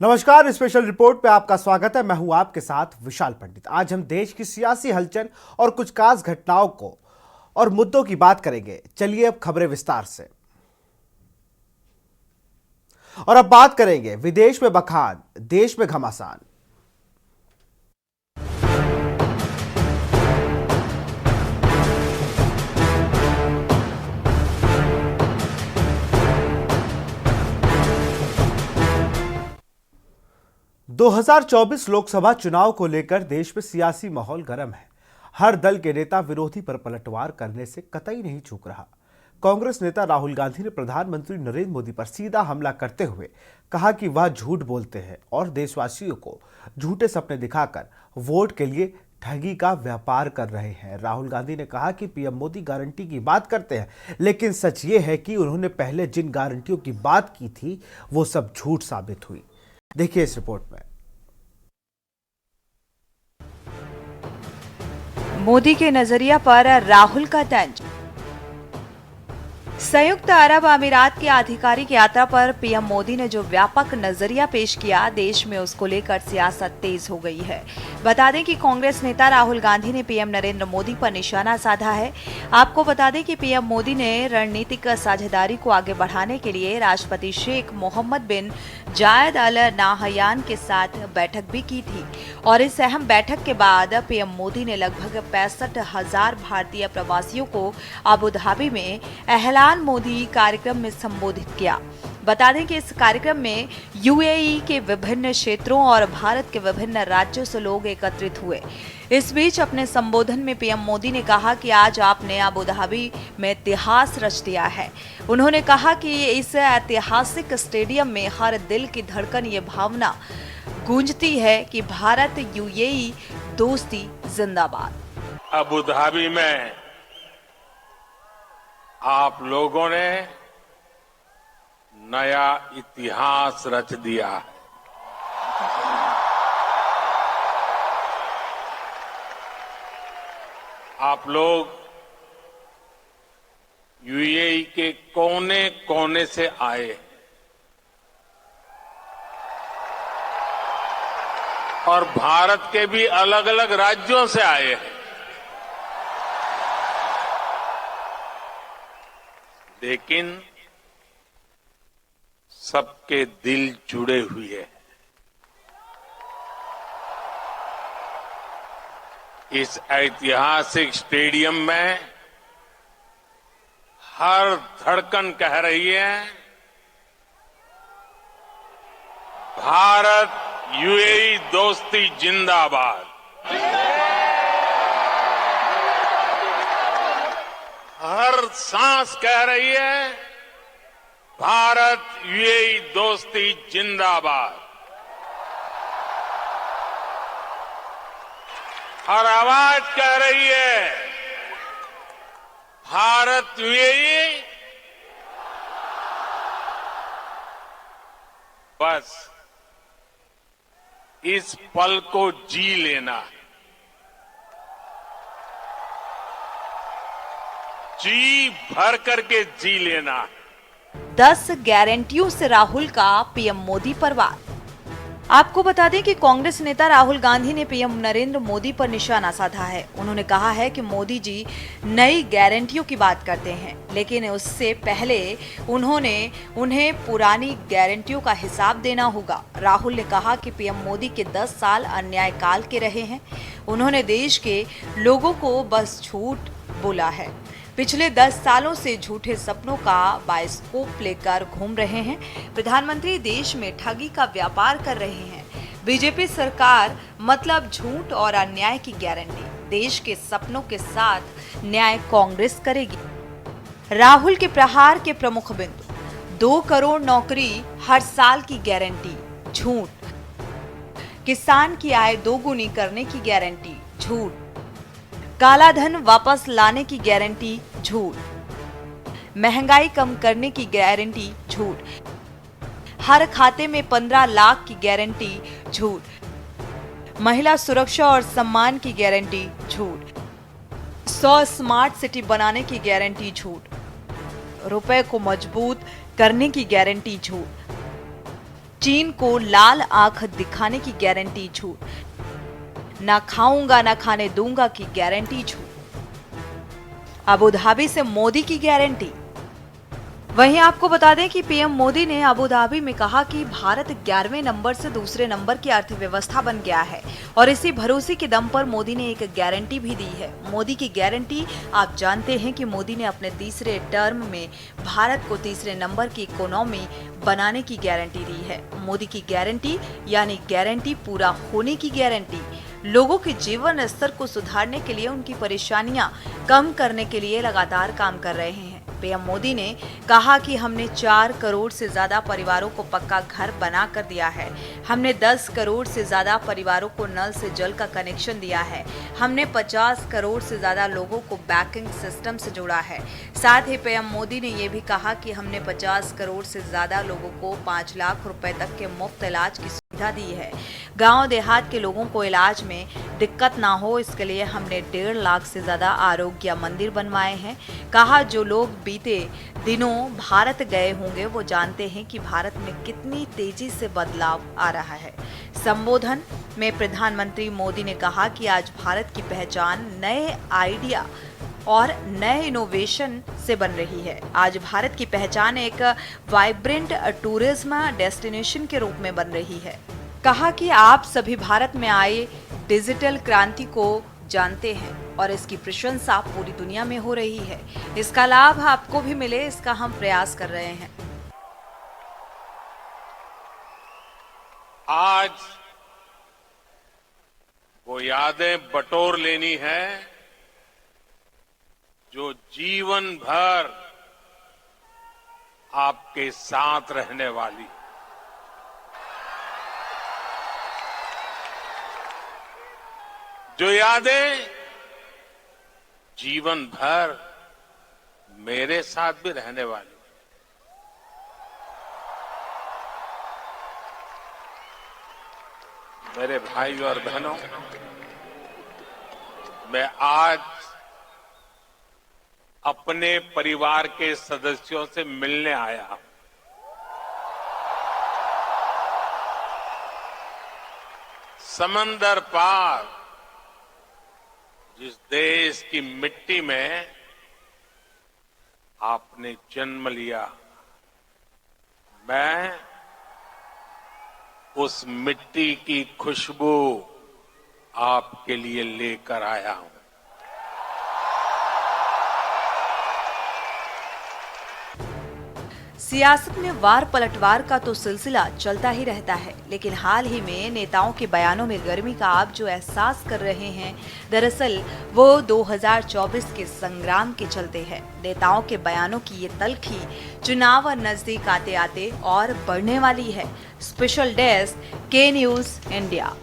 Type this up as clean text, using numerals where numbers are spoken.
नमस्कार, special report पे आपका स्वागत है। मैं हूं आपके साथ विशाल पंडित। आज हम देश की सियासी हलचल और कुछ खास घटनाओं को और मुद्दों की बात करेंगे। चलिए अब खबरें विस्तार से। और अब बात करेंगे विदेश में बखान, देश में घमासान। दो 2024 लोकसभा चुनाव को लेकर देश में सियासी माहौल गर्म है। हर दल के नेता विरोधी पर पलटवार करने से कतई नहीं चूक रहा। कांग्रेस नेता राहुल गांधी ने प्रधानमंत्री नरेंद्र मोदी पर सीधा हमला करते हुए कहा कि वह झूठ बोलते हैं और देशवासियों को झूठे सपने दिखाकर वोट के लिए ठगी का व्यापार कर रहे हैं। राहुल गांधी ने कहा कि पीएम मोदी गारंटी की बात करते हैं, लेकिन सच ये है कि उन्होंने पहले जिन गारंटियों की बात की थी वो सब झूठ साबित हुई। देखिए इस रिपोर्ट में। मोदी के नजरिया पर राहुल का तंज। संयुक्त अरब अमीरात के आधिकारिक यात्रा पर पीएम मोदी ने जो व्यापक नजरिया पेश किया, देश में उसको लेकर सियासत तेज हो गई है। बता दें कि कांग्रेस नेता राहुल गांधी ने पीएम नरेंद्र मोदी पर निशाना साधा है। आपको बता दें कि पीएम मोदी ने रणनीतिक साझेदारी को आगे बढ़ाने के लिए राष्ट्रपति शेख मोहम्मद बिन जायद अल नाहयान के साथ बैठक भी की थी और इस अहम बैठक के बाद पीएम मोदी ने लगभग 65,000 भारतीय प्रवासियों को अबू धाबी में एहलान मोदी कार्यक्रम में संबोधित किया। बता दें कि इस कार्यक्रम में यूएई के विभिन्न क्षेत्रों और भारत के विभिन्न राज्यों से लोग एकत्रित हुए। इस बीच अपने संबोधन में पीएम मोदी ने कहा कि आज आपने अबू धाबी में इतिहास रच दिया है। उन्होंने कहा कि इस ऐतिहासिक स्टेडियम में हर दिल की धड़कन ये भावना गूंजती है कि भारत यूएई दोस्ती जिंदाबाद। अबू धाबी में आप लोगों ने नया इतिहास रच दिया है। आप लोग यूएई के कोने कोने से आए और भारत के भी अलग अलग राज्यों से आए हैं, लेकिन सबके दिल जुड़े हुए हैं। इस ऐतिहासिक स्टेडियम में हर धड़कन कह रही है, भारत यूएई दोस्ती जिंदाबाद। हर सांस कह रही है, भारत यूएई दोस्ती जिंदाबाद। हर आवाज कह रही है, भारत यूएई। बस इस पल को जी लेना है, जी भर करके जी लेना है। 10 गारंटियों से राहुल का पीएम मोदी पर वार। आपको बता दें कि कांग्रेस नेता राहुल गांधी ने पीएम नरेंद्र मोदी पर निशाना साधा है। उन्होंने कहा है कि मोदी जी नई गारंटियों की बात करते हैं, लेकिन उससे पहले उन्हें पुरानी गारंटियों का हिसाब देना होगा। राहुल ने कहा कि पीएम मोदी के 10 साल अन्यायकाल के रहे हैं। उन्होंने देश के लोगों को बस झूठ बोला है। पिछले 10 सालों से झूठे सपनों का बायोस्कोप लेकर घूम रहे हैं। प्रधानमंत्री देश में ठगी का व्यापार कर रहे हैं। बीजेपी सरकार मतलब झूठ और अन्याय की गारंटी। देश के सपनों के साथ न्याय कांग्रेस करेगी। राहुल के प्रहार के प्रमुख बिंदु। 2 करोड़ नौकरी हर साल की गारंटी, झूठ। किसान की आय दोगुनी करने की गारंटी, झूठ। काला धन वापस लाने की गारंटी, झूठ। महंगाई कम करने की गारंटी, झूठ। हर खाते में 15 लाख की गारंटी, झूठ। महिला सुरक्षा और सम्मान की गारंटी, झूठ। 100 स्मार्ट सिटी बनाने की गारंटी, झूठ। रुपए को मजबूत करने की गारंटी, झूठ। चीन को लाल आंख दिखाने की गारंटी झूठ, ना खाऊंगा ना खाने दूंगा की गारंटी झूठ, अबू धाबी से मोदी की गारंटी। वहीं आपको बता दें कि पीएम मोदी ने अबू धाबी में कहा कि भारत 11वें नंबर से दूसरे नंबर की अर्थव्यवस्था बन गया है और इसी भरोसे के दम पर मोदी ने एक गारंटी भी दी है। मोदी की गारंटी, आप जानते हैं कि मोदी ने अपने तीसरे टर्म में भारत को तीसरे नंबर की इकोनॉमी बनाने की गारंटी दी है। मोदी की गारंटी यानी गारंटी पूरा होने की गारंटी, लोगों के जीवन स्तर को सुधारने के लिए, उनकी परेशानियां कम करने के लिए लगातार काम कर रहे हैं। पीएम मोदी ने कहा कि हमने 4 करोड़ से ज्यादा परिवारों को पक्का घर बना कर दिया है, हमने 10 करोड़ से ज्यादा परिवारों को नल से जल का कनेक्शन दिया है, हमने 50 करोड़ से ज्यादा लोगों को बैंकिंग सिस्टम से जोड़ा है। साथ ही पीएम मोदी ने यह भी कहा कि हमने 50 करोड़ से ज्यादा लोगों को 5 लाख रुपए तक के मुफ्त इलाज की सुविधा दी है। गांव देहात के लोगों को इलाज में दिक्कत ना हो, इसके लिए हमने 1.5 लाख से ज्यादा आरोग्य मंदिर बनवाए हैं। कहा, जो लोग बीते दिनों भारत गए होंगे वो जानते हैं कि भारत में कितनी तेजी से बदलाव आ रहा है। संबोधन में प्रधानमंत्री मोदी ने कहा कि आज भारत की पहचान नए आइडिया और नए इनोवेशन से बन रही है। आज भारत की पहचान एक वाइब्रेंट टूरिज्म डेस्टिनेशन के रूप में बन रही है। कहा कि आप सभी भारत में आए डिजिटल क्रांति को जानते हैं और इसकी प्रशंसा पूरी दुनिया में हो रही है। इसका लाभ आपको भी मिले, इसका हम प्रयास कर रहे हैं। आज वो यादें बटोर लेनी है जो जीवन भर आपके साथ रहने वाली। जो यादें जीवन भर मेरे साथ भी रहने वाली। मेरे भाई और बहनों, मैं आज अपने परिवार के सदस्यों से मिलने आया हूं। समंदर पार जिस देश की मिट्टी में आपने जन्म लिया, मैं उस मिट्टी की खुशबू आपके लिए लेकर आया हूं। सियासत में वार पलटवार का तो सिलसिला चलता ही रहता है, लेकिन हाल ही में नेताओं के बयानों में गर्मी का आप जो एहसास कर रहे हैं, दरअसल वो 2024 के संग्राम के चलते है। नेताओं के बयानों की ये तल्खी चुनाव नजदीक आते आते और बढ़ने वाली है। स्पेशल डेस्क, के न्यूज़ इंडिया।